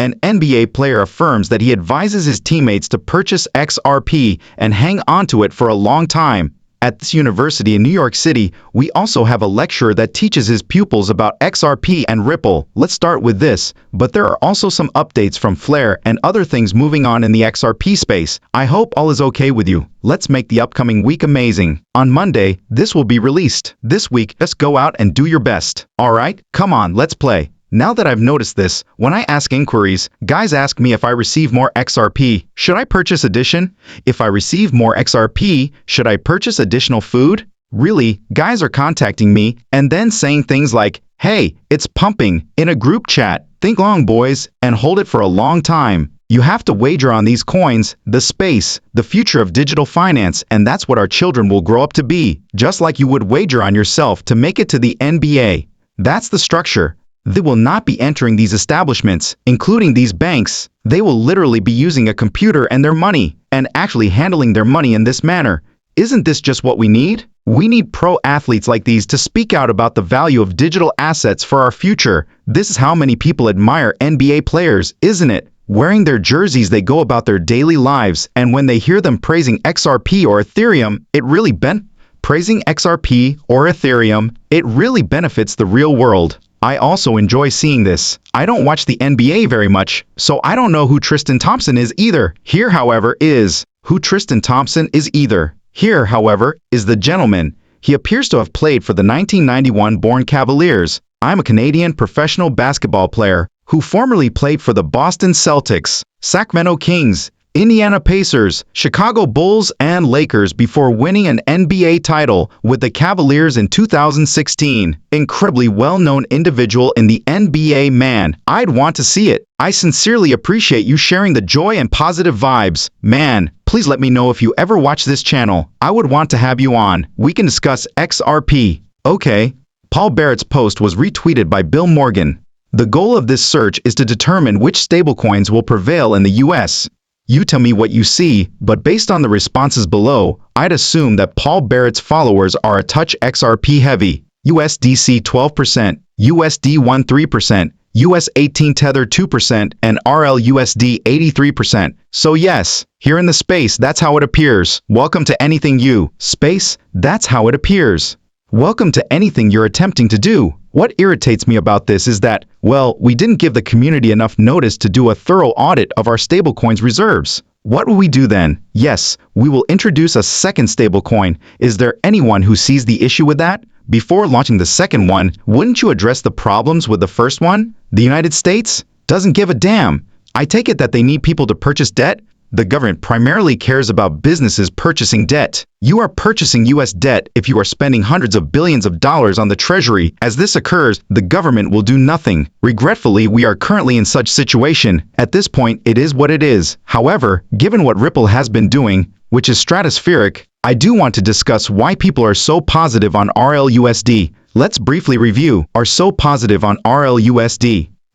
An NBA player affirms that he advises his teammates to purchase XRP and hang on to it for a long time. At this university in New York City, we also have a lecturer that teaches his pupils about XRP and Ripple. Let's start with this, but there are also some updates from Flare and other things moving on in the XRP space. I hope all is okay with you. Let's make the upcoming week amazing. On Monday, this will be released. This week, just go out and do your best. Alright, come on, let's play. Now that I've noticed this, when I ask inquiries, guys ask me if I receive more XRP, should I purchase addition? If I receive more XRP, should I purchase additional food? Really, guys are contacting me and then saying things like, hey, it's pumping, in a group chat. Think long, boys, and hold it for a long time. You have to wager on these coins, the space, the future of digital finance, and that's what our children will grow up to be, just like you would wager on yourself to make it to the NBA. That's the structure. They will not be entering these establishments, including these banks. They will literally be using a computer and their money, and actually handling their money in this manner. Isn't this just what we need? We need pro athletes like these to speak out about the value of digital assets for our future. This is how many people admire NBA players, isn't it? Wearing their jerseys, they go about their daily lives, and when they hear them praising XRP or Ethereum, it really benefits the real world. I also enjoy seeing this. I don't watch the NBA very much, so I don't know who Tristan Thompson is either. Here, however, is the gentleman. He appears to have played for the 1991-born Cavaliers. I'm a Canadian professional basketball player who formerly played for the Boston Celtics, Sacramento Kings, Indiana Pacers, Chicago Bulls, and Lakers before winning an NBA title with the Cavaliers in 2016. Incredibly well-known individual in the NBA, man. I'd want to see it. I sincerely appreciate you sharing the joy and positive vibes. Man, please let me know if you ever watch this channel. I would want to have you on. We can discuss XRP. Okay. Paul Barrett's post was retweeted by Bill Morgan. The goal of this search is to determine which stablecoins will prevail in the US. You tell me what you see, but based on the responses below, I'd assume that Paul Barrett's followers are a touch XRP heavy. USDC 12%, USD 13%, US 18 Tether 2%, and RLUSD 83%. So yes, here in the space, that's how it appears. Welcome to anything you, space, that's how it appears. Welcome to anything you're attempting to do. What irritates me about this is that, well, we didn't give the community enough notice to do a thorough audit of our stablecoins reserves. What will we do then? Yes, we will introduce a second stablecoin. Is there anyone who sees the issue with that? Before launching the second one, wouldn't you address the problems with the first one? The United States doesn't give a damn. I take it that they need people to purchase debt? The government primarily cares about businesses purchasing debt. You are purchasing US debt if you are spending hundreds of billions of dollars on the treasury. As this occurs, the government will do nothing. Regretfully, we are currently in such situation. At this point, it is what it is. However, given what Ripple has been doing, which is stratospheric, I do want to discuss why people are so positive on RLUSD. Let's briefly review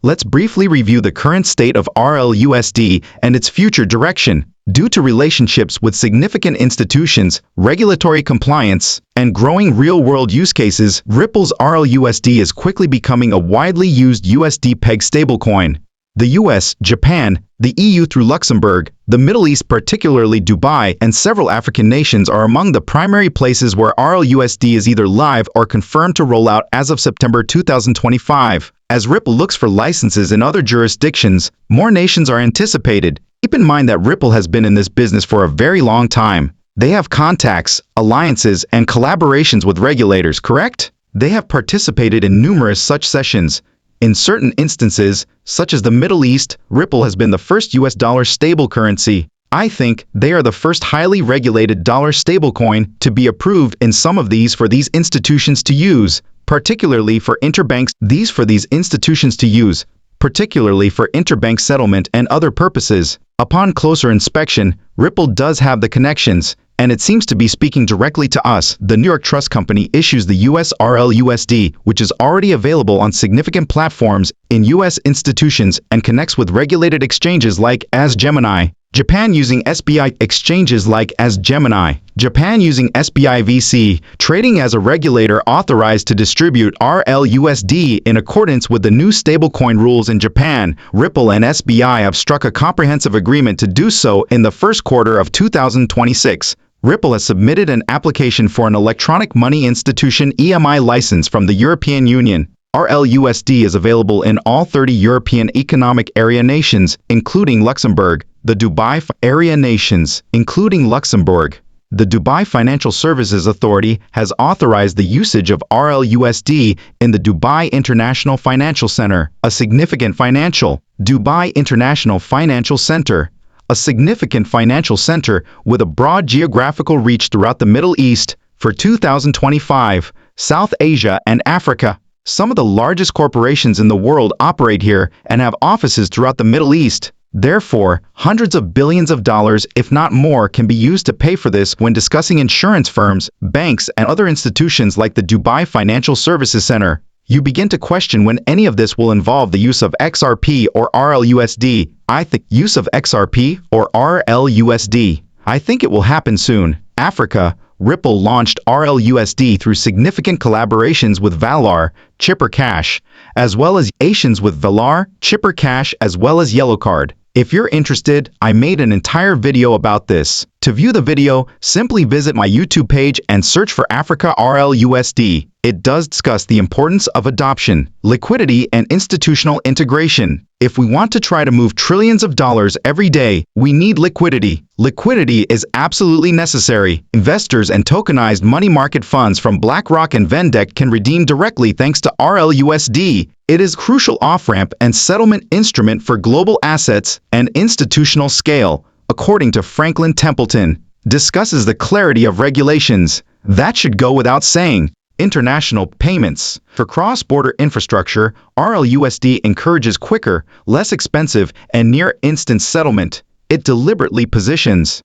Let's briefly review the current state of RLUSD and its future direction. Due to relationships with significant institutions, regulatory compliance, and growing real-world use cases, Ripple's RLUSD is quickly becoming a widely used USD peg stablecoin. The US, Japan, the EU through Luxembourg, the Middle East, particularly Dubai, and several African nations are among the primary places where RLUSD is either live or confirmed to roll out as of September 2025. As Ripple looks for licenses in other jurisdictions, more nations are anticipated. Keep in mind that Ripple has been in this business for a very long time. They have contacts, alliances, and collaborations with regulators, correct? They have participated in numerous such sessions. In certain instances, such as the Middle East, Ripple has been the first US dollar stable currency. I think they are the first highly regulated dollar stablecoin to be approved in some of these for these institutions to use, particularly for interbank settlement and other purposes. Upon closer inspection, Ripple does have the connections, and it seems to be speaking directly to us. The New York Trust Company issues the US RLUSD, which is already available on significant platforms in US institutions and connects with regulated exchanges like as Gemini. Japan using SBI exchanges like as Gemini. Japan using SBI VC, trading as a regulator authorized to distribute RLUSD in accordance with the new stablecoin rules in Japan. Ripple and SBI have struck a comprehensive agreement to do so in the first quarter of 2026. Ripple has submitted an application for an electronic money institution EMI license from the European Union. RLUSD is available in all 30 European Economic Area nations, including Luxembourg, the Dubai Area nations, including Luxembourg. The Dubai Financial Services Authority has authorized the usage of RLUSD in the Dubai International Financial Center, a significant Dubai International Financial Center, a significant financial center with a broad geographical reach throughout the Middle East for 2025, South Asia and Africa. Some of the largest corporations in the world operate here and have offices throughout the Middle East. Therefore, hundreds of billions of dollars, if not more, can be used to pay for this when discussing insurance firms, banks, and other institutions like the Dubai Financial Services Center. You begin to question when any of this will involve the use of XRP or RLUSD. I think use of XRP or RLUSD. I think it will happen soon. Africa. Ripple launched RLUSD through significant collaborations with Valar, Chipper Cash, as well as Asians with Valar, Chipper Cash, as well as Yellowcard. If you're interested, I made an entire video about this. To view the video, simply visit my YouTube page and search for Africa RLUSD. It does discuss the importance of adoption, liquidity, and institutional integration. If we want to try to move trillions of dollars every day, we need liquidity. Liquidity is absolutely necessary. Investors and tokenized money market funds from BlackRock and Vendek can redeem directly thanks to RLUSD. It is a crucial off-ramp and settlement instrument for global assets and institutional scale, according to Franklin Templeton. Discusses the clarity of regulations. That should go without saying. International payments. For cross-border infrastructure, RLUSD encourages quicker, less expensive, and near-instant settlement. It deliberately positions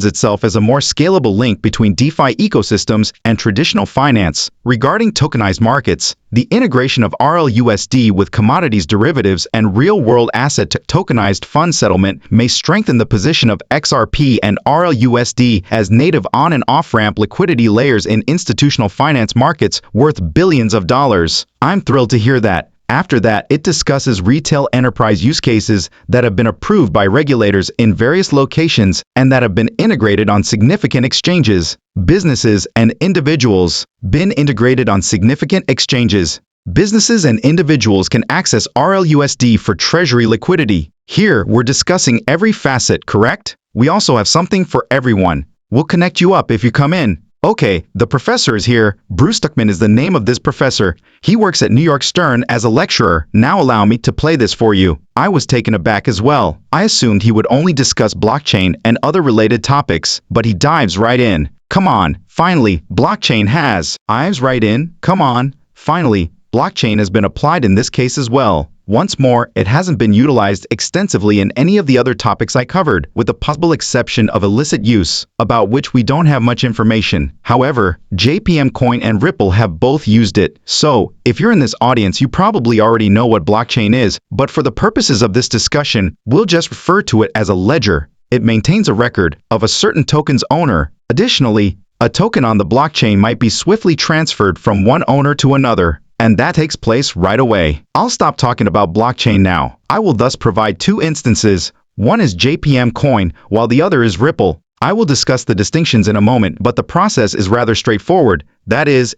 itself as a more scalable link between DeFi ecosystems and traditional finance. Regarding tokenized markets, the integration of RLUSD with commodities derivatives and real-world asset tokenized fund settlement may strengthen the position of XRP and RLUSD as native on- and off-ramp liquidity layers in institutional finance markets worth billions of dollars. I'm thrilled to hear that. After that, it discusses retail enterprise use cases that have been approved by regulators in various locations and that have been integrated on significant exchanges. Businesses and individuals. Been integrated on significant exchanges. Businesses and individuals can access RLUSD for treasury liquidity. Here, we're discussing every facet, correct? We also have something for everyone. We'll connect you up if you come in. Okay, the professor is here. Bruce Tuckman is the name of this professor. He works at New York Stern as a lecturer. Now allow me to play this for you. I was taken aback as well. I assumed he would only discuss blockchain and other related topics, but he dives right in. Come on, finally, blockchain has. Dives right in. Come on, finally, blockchain has been applied in this case as well. Once more, it hasn't been utilized extensively in any of the other topics I covered, with the possible exception of illicit use, about which we don't have much information. However, JPM Coin and Ripple have both used it. So, if you're in this audience, you probably already know what blockchain is, but for the purposes of this discussion, we'll just refer to it as a ledger. It maintains a record of a certain token's owner. Additionally, a token on the blockchain might be swiftly transferred from one owner to another, and that takes place right away. I'll stop talking about blockchain now. I will thus provide two instances. One is JPM Coin, while the other is Ripple. I will discuss the distinctions in a moment, but the process is rather straightforward. That is,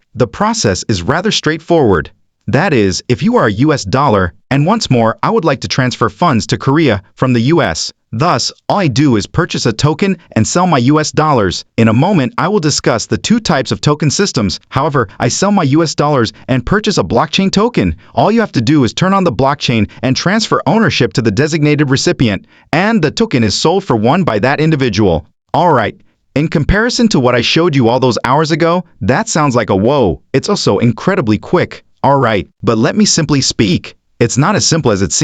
if you are a US dollar, and once more, I would like to transfer funds to Korea from the US. Thus, all I do is purchase a token and sell my US dollars. In a moment, I will discuss the two types of token systems. However, I sell my US dollars and purchase a blockchain token. All you have to do is turn on the blockchain and transfer ownership to the designated recipient, and the token is sold for one by that individual. Alright, in comparison to what I showed you all those hours ago, that sounds like a whoa. It's also incredibly quick. Alright, but let me simply speak. It's not as simple as it seems.